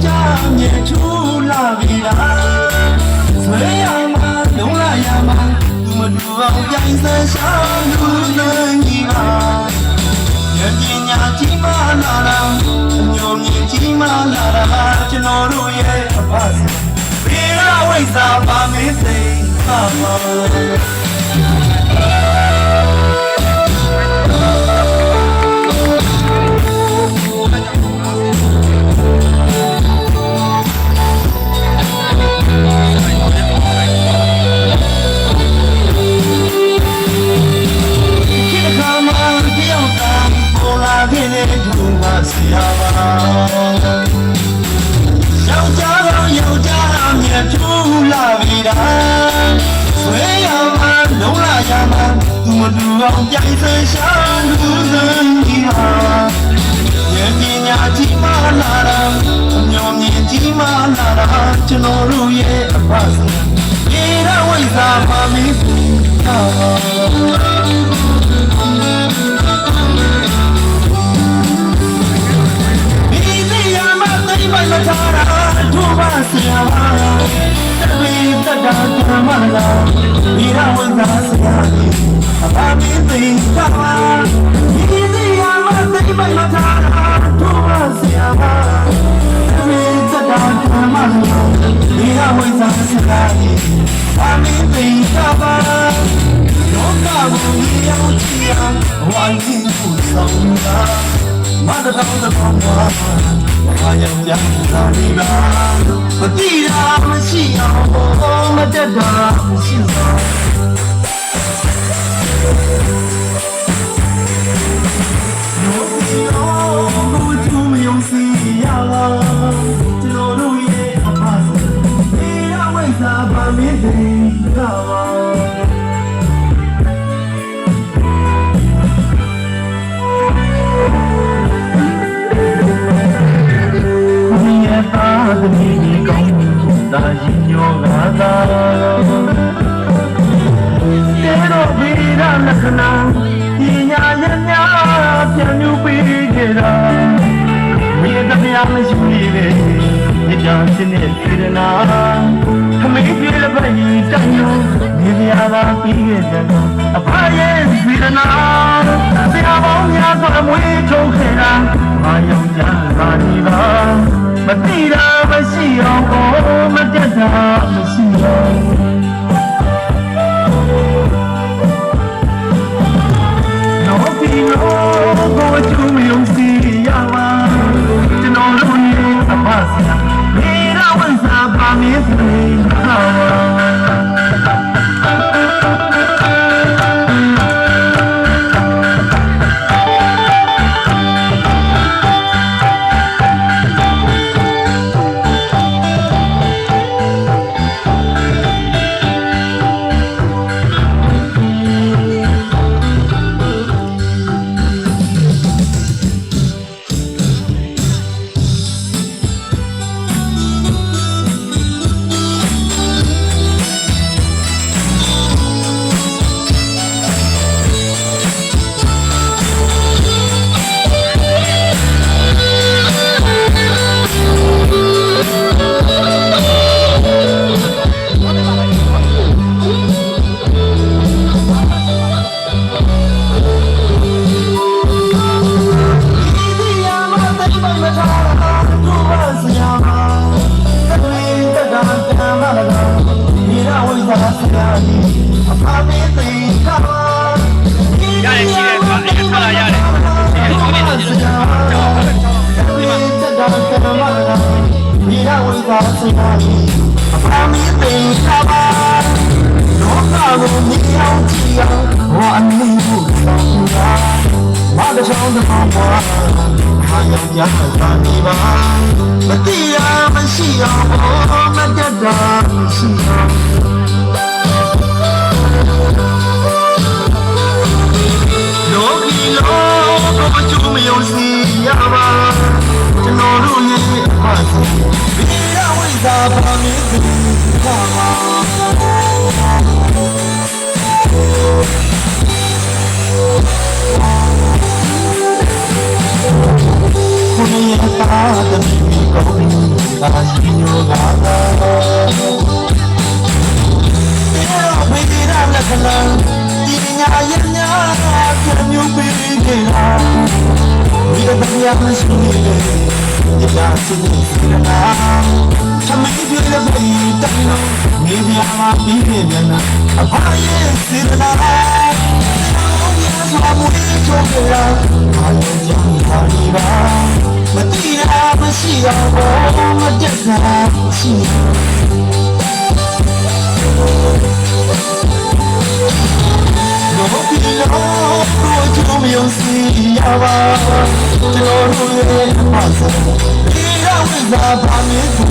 ကြမြေထူလာပြီလားဆွေရမှာလုံးလာရမှာသူမတူအောင်ပြိုင်ဆန်းရှာလူစံကြီးပါဉာဏ်ပညာကြီးမားလာတာအညိုမြင့်ကြီးမားလာတာကျွန်တော်တို့ရဲ့အဖဆံဘေးရဝိဇ္ဇာပါမင်းစိတ်ပါပါဆရာပါယောက်ျားကောင်းယောက်ျားမြတ်ထူလာပြီလားဆွေရမှာလုံးလာရမှာသူမတူအောင်ပြိုင်ဆန်းရှာလူစံကြီးပါဉာဏ်ပညာကြီးမားလာတာအမျော်မြင်ကြီးမားလာတာကျွန်တော်တို့ရဲ့အဖဆံရေရဝိဇ္ဇာပါမင်းပါမထာရာဒုဘာဆရာပါတဝိတ္တာဓမ္မလာဒီရဝိဇ္ဇာဆရာကြီးအဘာမင်းသိပါဒီစီယမသိမထာရာဒုဘာဆရာပါတဝိတ္တာဓမ္မလာဒီရဝိဇ္ဇာဆရာကြီးအဘာမင်းသိပါလောကကိုရောက်ချင်အောင်ဝိုင်းပြီးဆောင်တာမတတော်တော်မှာဘာယောက်ျားသာဒီပါမတိတာမရှိအောင်မတက်တာမရှိအောင်နိုးဒီအောင်ဘုသူမယုံစီရပါကျွန်တော်တို့ရဲ့အဖဆံဒီရဝိဇ္ဇာပါမင်းသိတာပါသမီးကောင်းသာရင်ညောငါသာတေရောဗီရလက္ခဏာပညာရညာပြန်ယူပေးကြတာမြေတမယမရှိလေညချမ်းစနေစေရနာခမေးပြေလည်းပဲတန်ယူမြေပြာသာပြီးခဲ့တယ်အဖရဲ့စေရနာဆရာပေါင်းများစွာမွေးထုတ်ခဲ့တာဘာယောက်ျားသာဒီပါမတိတာမရှိအောင်မတက်တာမရှိအောင်နောပီနောကိုချူမယုံစီရပါကျွန်တော်တို့ရဲ့အဖဆရာမေရဝိဇ္ဇာပါမင်းသိပါမတိတာမရှိအောင်မတက်တာမရှိအောင်လောကီလောကမချူမယုံစီရပါကျွန်တော်တို့ရဲ့အဖဆံဒီရဝိဇ္ဇာပါမင်းသိပါကိုယ်ရဲ့သားသမီးကို သာရှိညိုလာတာဒီတော့ဘယ်ဒီရလက်ခဏဒီညာရဲ့ညာကမျိုးပြီးနေတာဒီတော့တရားမရှိနေတယ်ဒီကစီစီနာချမင်းပြတဲ့ဘယ်တိုင်လို့မြေပြာမှာပြီးနေမြန်နာအဖရဲ့စီနာဘာမွေးကြရဘာလို့ကြောင့်ပါလိပါမတိရာမရှိတော့မတက်ကရှိတော့ဒီလိုကိုကြုံမြုံစီရပါကျွန်တော်တို့ရဲ့အပါစဒီရဝိဇာဘာမင်းသူ